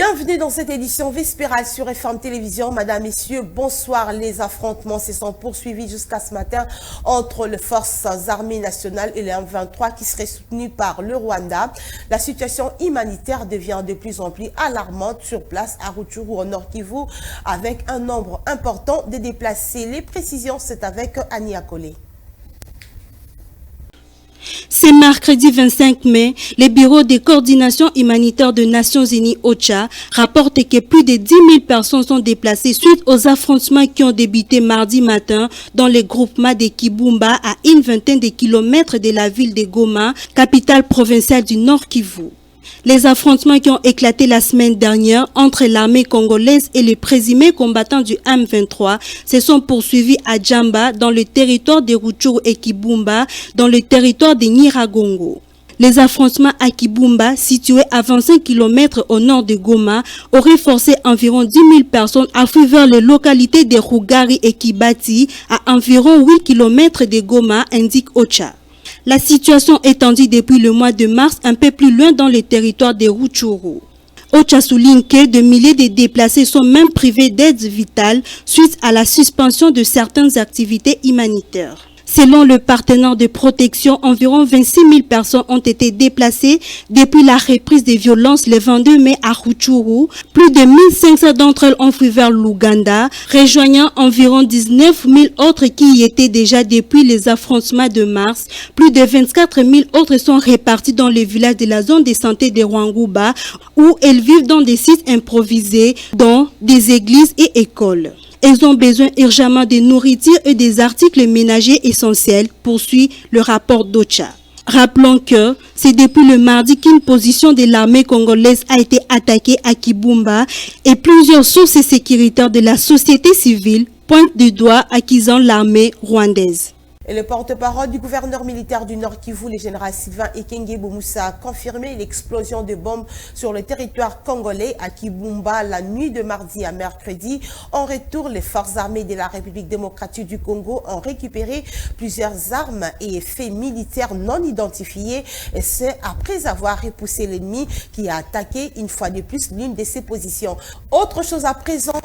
Bienvenue dans cette édition vespérale sur FM Télévision. Madame, Messieurs, bonsoir. Les affrontements se sont poursuivis jusqu'à ce matin entre les forces armées nationales et les M23 qui seraient soutenus par le Rwanda. La situation humanitaire devient de plus en plus alarmante sur place à Rutshuru au Nord Kivu avec un nombre important de déplacés. Les précisions, c'est avec Annie Akole. C'est mercredi 25 mai, le Bureau de coordination humanitaire des Nations Unies OCHA rapporte que plus de 10 000 personnes sont déplacées suite aux affrontements qui ont débuté mardi matin dans le groupement de Kibumba à une vingtaine de kilomètres de la ville de Goma, capitale provinciale du Nord Kivu. Les affrontements qui ont éclaté la semaine dernière entre l'armée congolaise et les présumés combattants du M23 se sont poursuivis à Djamba dans le territoire de Rutshuru et Kibumba dans le territoire de Nyiragongo. Les affrontements à Kibumba, situé à 25 km au nord de Goma, auraient forcé environ 10 000 personnes à fuir vers les localités de Rugari et Kibati à environ 8 km de Goma, indique OCHA. La situation est tendue depuis le mois de mars un peu plus loin dans le territoire de Rutshuru. OCHA souligne que de milliers de déplacés sont même privés d'aide vitale suite à la suspension de certaines activités humanitaires. Selon le partenaire de protection, environ 26 000 personnes ont été déplacées depuis la reprise des violences le 22 mai à Rutshuru. Plus de 1 500 d'entre elles ont fui vers l'Ouganda, rejoignant environ 19 000 autres qui y étaient déjà depuis les affrontements de mars. Plus de 24 000 autres sont répartis dans les villages de la zone de santé de Rwanguba, où elles vivent dans des sites improvisés, dont des églises et écoles. Elles ont besoin urgemment de nourriture et des articles ménagers essentiels, poursuit le rapport d'OCHA. Rappelons que c'est depuis le mardi qu'une position de l'armée congolaise a été attaquée à Kibumba et plusieurs sources sécuritaires de la société civile pointent du doigt accusant l'armée rwandaise. Et le porte-parole du gouverneur militaire du Nord Kivu, le général Sylvain Ekenge Bomoussa, a confirmé l'explosion de bombes sur le territoire congolais à Kibumba la nuit de mardi à mercredi. En retour, les forces armées de la République démocratique du Congo ont récupéré plusieurs armes et effets militaires non identifiés, et ce après avoir repoussé l'ennemi qui a attaqué une fois de plus l'une de ses positions. Autre chose à présent,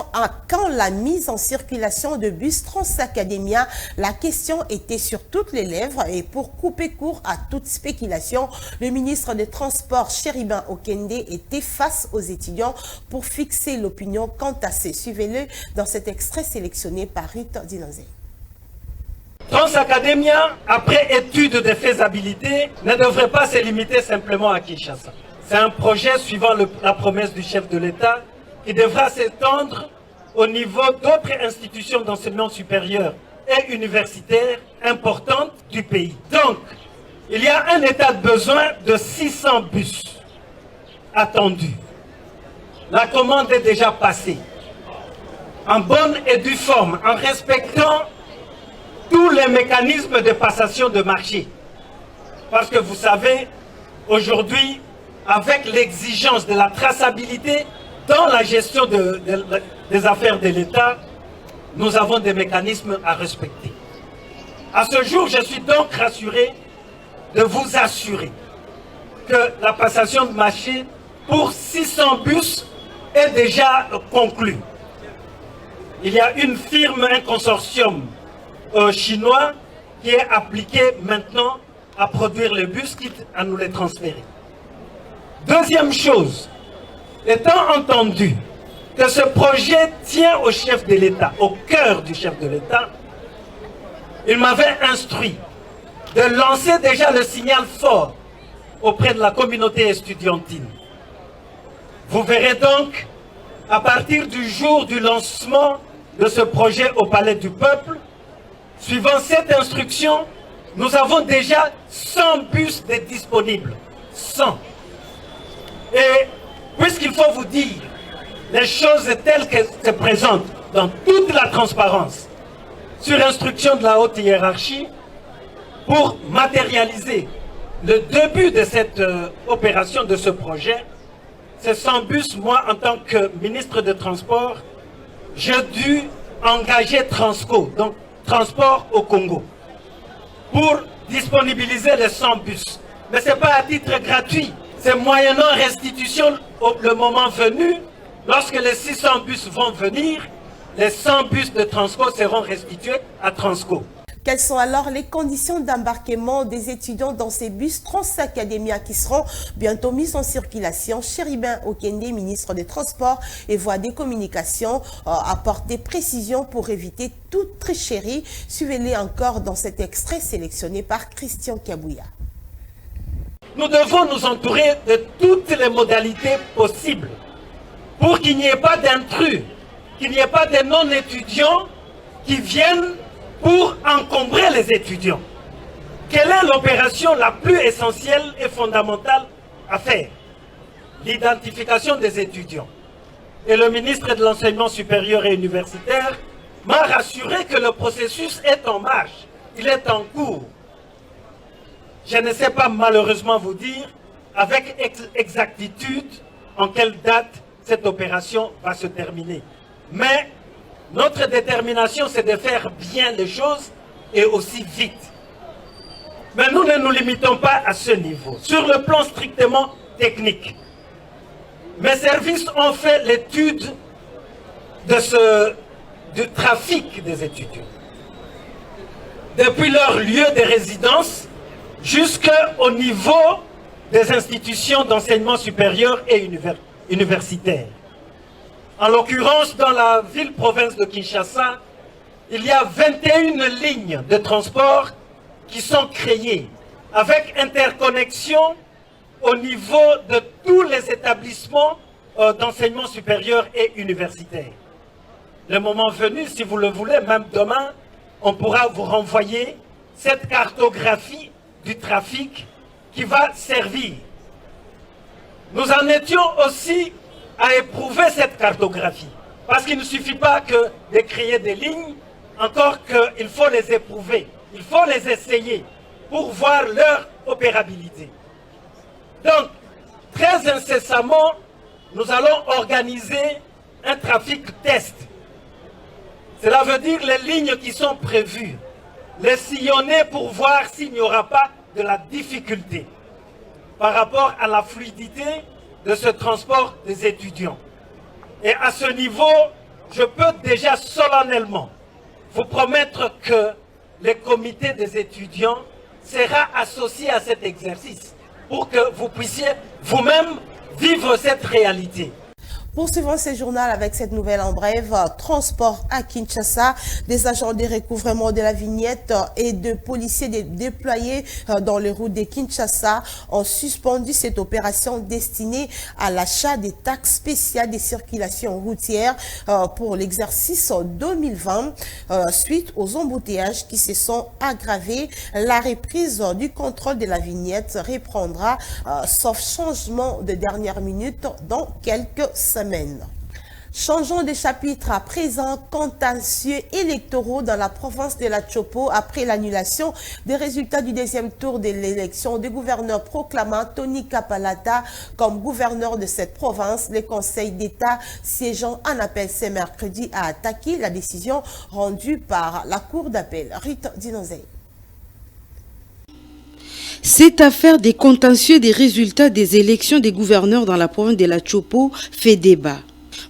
quand la mise en circulation de bus Transacademia, la question était sur toutes les lèvres et pour couper court à toute spéculation, le ministre des Transports, Chéribin Okende, était face aux étudiants pour fixer l'opinion quant à ces. Suivez-le dans cet extrait sélectionné par Ruth Dinanzé. Transacademia, après étude de faisabilité, ne devrait pas se limiter simplement à Kinshasa. C'est un projet suivant la promesse du chef de l'État qui devra s'étendre au niveau d'autres institutions d'enseignement supérieur et universitaires importantes du pays. Donc, il y a un état de besoin de 600 bus attendus. La commande est déjà passée, en bonne et due forme, en respectant tous les mécanismes de passation de marché. Parce que vous savez, aujourd'hui, avec l'exigence de la traçabilité dans la gestion des affaires de l'État, nous avons des mécanismes à respecter. À ce jour, je suis donc rassuré de vous assurer que la passation de marché pour 600 bus est déjà conclue. Il y a une firme, un consortium chinois qui est appliqué maintenant à produire les bus, quitte à nous les transférer. Deuxième chose, étant entendu que ce projet tient au chef de l'État, au cœur du chef de l'État, il m'avait instruit de lancer déjà le signal fort auprès de la communauté estudiantine. Vous verrez donc, à partir du jour du lancement de ce projet au Palais du Peuple, suivant cette instruction, nous avons déjà 100 bus de disponibles. 100. Et puisqu'il faut vous dire les choses telles qu'elles se présentent dans toute la transparence, sur instruction de la haute hiérarchie, pour matérialiser le début de cette opération, de ce projet, ces 100 bus, moi, en tant que ministre des Transports, j'ai dû engager Transco, donc Transport au Congo, pour disponibiliser les 100 bus. Mais ce n'est pas à titre gratuit, c'est moyennant restitution le moment venu, lorsque les 600 bus vont venir, les 100 bus de Transco seront restitués à Transco. Quelles sont alors les conditions d'embarquement des étudiants dans ces bus Transacademia qui seront bientôt mis en circulation? Chéribin Okende, ministre des Transports et Voies des Communications, apporte des précisions pour éviter toute tricherie. Suivez-les encore dans cet extrait sélectionné par Christian Kabouya. Nous devons nous entourer de toutes les modalités possibles pour qu'il n'y ait pas d'intrus, qu'il n'y ait pas de non-étudiants qui viennent pour encombrer les étudiants. Quelle est l'opération la plus essentielle et fondamentale à faire? L'identification des étudiants. Et le ministre de l'Enseignement supérieur et universitaire m'a rassuré que le processus est en marche, il est en cours. Je ne sais pas malheureusement vous dire avec exactitude en quelle date cette opération va se terminer. Mais notre détermination, c'est de faire bien les choses et aussi vite. Mais nous ne nous limitons pas à ce niveau. Sur le plan strictement technique, mes services ont fait l'étude du trafic des étudiants. Depuis leur lieu de résidence jusqu'au niveau des institutions d'enseignement supérieur et universitaire. En l'occurrence, dans la ville-province de Kinshasa, il y a 21 lignes de transport qui sont créées, avec interconnexion au niveau de tous les établissements d'enseignement supérieur et universitaire. Le moment venu, si vous le voulez, même demain, on pourra vous renvoyer cette cartographie du trafic qui va servir. Nous en étions aussi à éprouver cette cartographie. Parce qu'il ne suffit pas que de créer des lignes, encore qu'il faut les éprouver, il faut les essayer pour voir leur opérabilité. Donc, très incessamment, nous allons organiser un trafic test. Cela veut dire les lignes qui sont prévues, les sillonner pour voir s'il n'y aura pas de la difficulté par rapport à la fluidité de ce transport des étudiants. Et à ce niveau, je peux déjà solennellement vous promettre que le comité des étudiants sera associé à cet exercice pour que vous puissiez vous-même vivre cette réalité. Poursuivons ce journal avec cette nouvelle en bref. Transport à Kinshasa, des agents de recouvrement de la vignette et de policiers déployés dans les routes de Kinshasa ont suspendu cette opération destinée à l'achat des taxes spéciales des circulations routières pour l'exercice 2020 suite aux embouteillages qui se sont aggravés. La reprise du contrôle de la vignette reprendra sauf changement de dernière minute dans quelques semaines. Changeons de chapitre à présent. Contentieux électoraux dans la province de la Chopo après l'annulation des résultats du deuxième tour de l'élection du gouverneur proclamant Tony Kapalata comme gouverneur de cette province. Le Conseil d'État siégeant en appel ce mercredi a attaqué la décision rendue par la Cour d'appel. Rite Dinozei. Cette affaire des contentieux des résultats des élections des gouverneurs dans la province de la Chopo fait débat.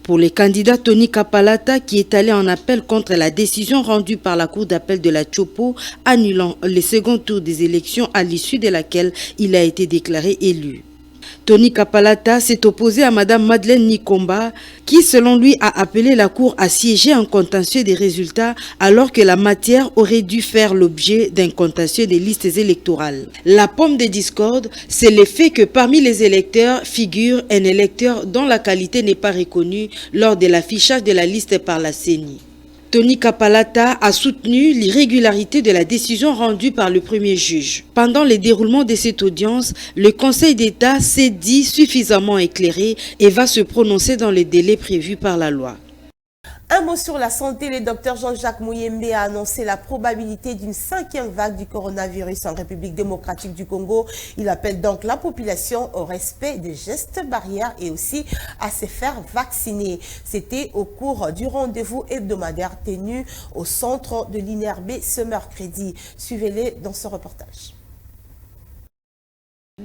Pour le candidat Tony Kapalata qui est allé en appel contre la décision rendue par la Cour d'appel de la Chopo annulant le second tour des élections à l'issue de laquelle il a été déclaré élu. Tony Kapalata s'est opposé à Mme Madeleine Nikomba qui, selon lui, a appelé la Cour à siéger en contentieux des résultats alors que la matière aurait dû faire l'objet d'un contentieux des listes électorales. La pomme de discorde, c'est le fait que parmi les électeurs figure un électeur dont la qualité n'est pas reconnue lors de l'affichage de la liste par la CENI. Tony Kapalata a soutenu l'irrégularité de la décision rendue par le premier juge. Pendant le déroulement de cette audience, le Conseil d'État s'est dit suffisamment éclairé et va se prononcer dans les délais prévus par la loi. Un mot sur la santé. Le docteur Jean-Jacques Mouyembe a annoncé la probabilité d'une 5e vague du coronavirus en République démocratique du Congo. Il appelle donc la population au respect des gestes barrières et aussi à se faire vacciner. C'était au cours du rendez-vous hebdomadaire tenu au centre de l'INRB ce mercredi. Suivez-les dans ce reportage.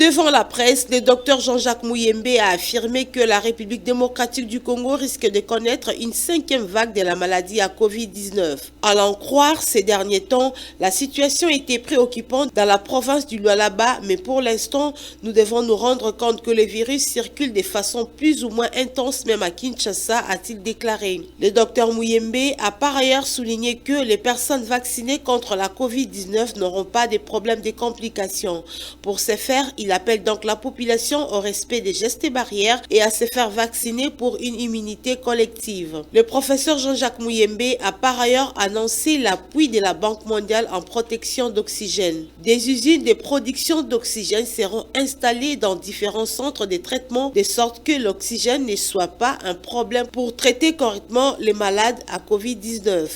Devant la presse, le docteur Jean-Jacques Muyembe a affirmé que la République démocratique du Congo risque de connaître une 5e vague de la maladie à Covid-19. À l'en croire, ces derniers temps, la situation était préoccupante dans la province du Lualaba, mais pour l'instant, nous devons nous rendre compte que le virus circule de façon plus ou moins intense même à Kinshasa, a-t-il déclaré. Le docteur Muyembe a par ailleurs souligné que les personnes vaccinées contre la Covid-19 n'auront pas de problèmes de complications. Pour ce faire, il appelle donc la population au respect des gestes et barrières et à se faire vacciner pour une immunité collective. Le professeur Jean-Jacques Muyembe a par ailleurs annoncé l'appui de la Banque mondiale en protection d'oxygène. Des usines de production d'oxygène seront installées dans différents centres de traitement de sorte que l'oxygène ne soit pas un problème pour traiter correctement les malades à Covid-19.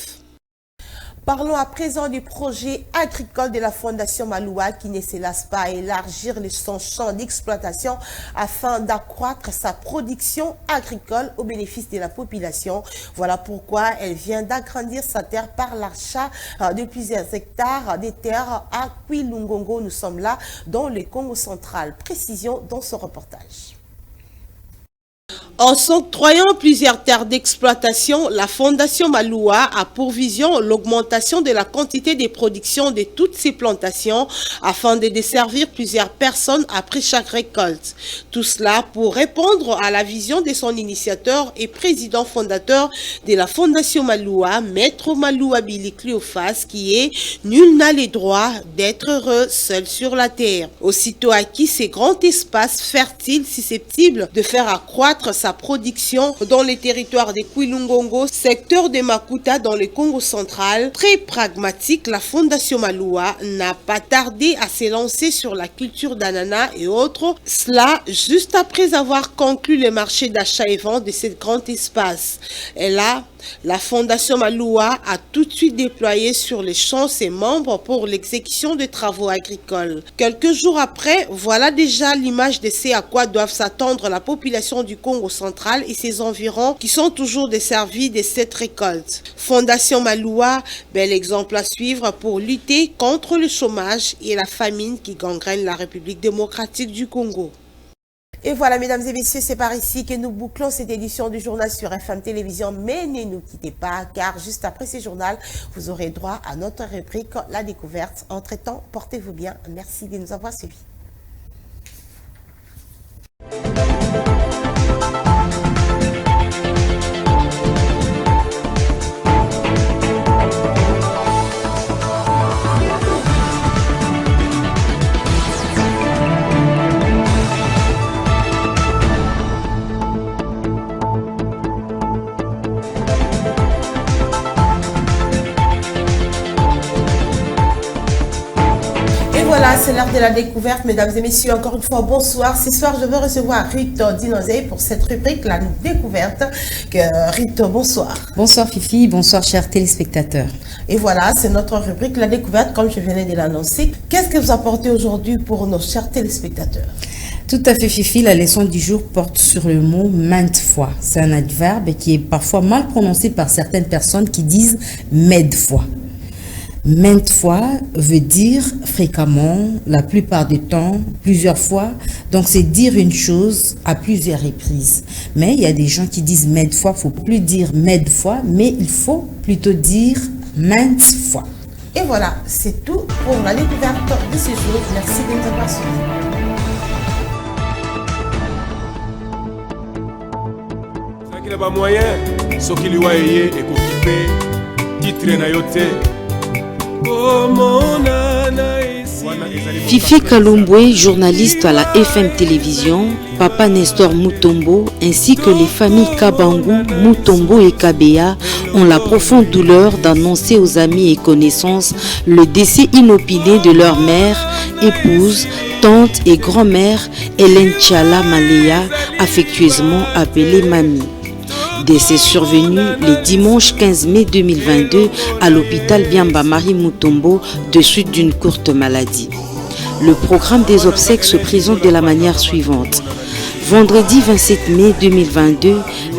Parlons à présent du projet agricole de la Fondation Maloua qui ne se lasse pas à élargir son champ d'exploitation afin d'accroître sa production agricole au bénéfice de la population. Voilà pourquoi elle vient d'agrandir sa terre par l'achat de plusieurs hectares de terres à Kwilungongo. Nous sommes là dans le Congo central. Précision dans ce reportage. En s'octroyant plusieurs terres d'exploitation, la Fondation Maloua a pour vision l'augmentation de la quantité de production de toutes ces plantations afin de desservir plusieurs personnes après chaque récolte. Tout cela pour répondre à la vision de son initiateur et président fondateur de la Fondation Maloua, Maître Maloua Billy Cléophas, qui est « Nul n'a le droit d'être heureux seul sur la terre ». Aussitôt acquis ces grands espaces fertiles susceptibles de faire accroître sa production dans les territoires de Kwilungongo, secteur de Makuta dans le Congo central. Très pragmatique, la Fondation Maloua n'a pas tardé à se lancer sur la culture d'ananas et autres, cela juste après avoir conclu le marché d'achat et vente de ce grand espace. Et là, la Fondation Maloua a tout de suite déployé sur les champs ses membres pour l'exécution de travaux agricoles. Quelques jours après, voilà déjà l'image de ce à quoi doivent s'attendre la population du Congo central et ses environs qui sont toujours desservis de cette récolte. Fondation Maloua, bel exemple à suivre pour lutter contre le chômage et la famine qui gangrène la République démocratique du Congo. Et voilà, mesdames et messieurs, c'est par ici que nous bouclons cette édition du journal sur FM Télévision. Mais ne nous quittez pas, car juste après ce journal, vous aurez droit à notre rubrique La Découverte. Entre-temps, portez-vous bien. Merci de nous avoir suivis. Voilà, c'est l'heure de la découverte, mesdames et messieurs. Encore une fois, bonsoir. Ce soir, je veux recevoir Rito Dinozé pour cette rubrique, la découverte. Rito, bonsoir. Bonsoir Fifi, bonsoir chers téléspectateurs. Et voilà, c'est notre rubrique, la découverte, comme je venais de l'annoncer. Qu'est-ce que vous apportez aujourd'hui pour nos chers téléspectateurs? Tout à fait Fifi, la leçon du jour porte sur le mot maintes fois. C'est un adverbe qui est parfois mal prononcé par certaines personnes qui disent maintes fois. Maintes fois veut dire fréquemment, la plupart du temps, plusieurs fois. Donc c'est dire une chose à plusieurs reprises. Mais il y a des gens qui disent maintes fois, il ne faut plus dire maintes fois, mais il faut plutôt dire maintes fois. Et voilà, c'est tout pour la découverte de ce jour. Merci de nous avoir suivis. Il n'y a pas moyen, ce qui lui a été occupé, titre na yote. Fifi Kalumbwe, journaliste à la FM Télévision, Papa Nestor Mutombo, ainsi que les familles Kabangu, Mutombo et Kabea ont la profonde douleur d'annoncer aux amis et connaissances le décès inopiné de leur mère, épouse, tante et grand-mère Hélène Tchala Malea, affectueusement appelée Mamie. Décès survenu le dimanche 15 mai 2022 à l'hôpital Biamba Marie Mutombo de suite d'une courte maladie. Le programme des obsèques se présente de la manière suivante. Vendredi 27 mai 2022,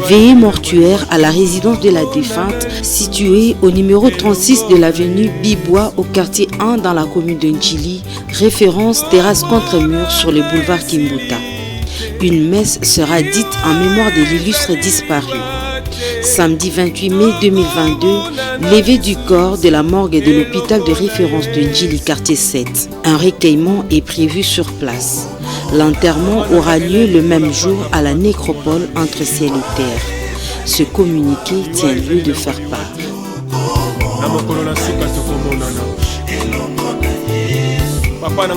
veillée mortuaire à la résidence de la défunte située au numéro 36 de l'avenue Bibois au quartier 1 dans la commune de Ndjili, référence terrasse contre mur sur le boulevard Kimbuta. Une messe sera dite en mémoire de l'illustre disparu. Samedi 28 mai 2022, levée du corps de la morgue de l'hôpital de référence de Ndjili, quartier 7. Un recueillement est prévu sur place. L'enterrement aura lieu le même jour à la nécropole entre ciel et terre. Ce communiqué tient lieu de faire part. Papa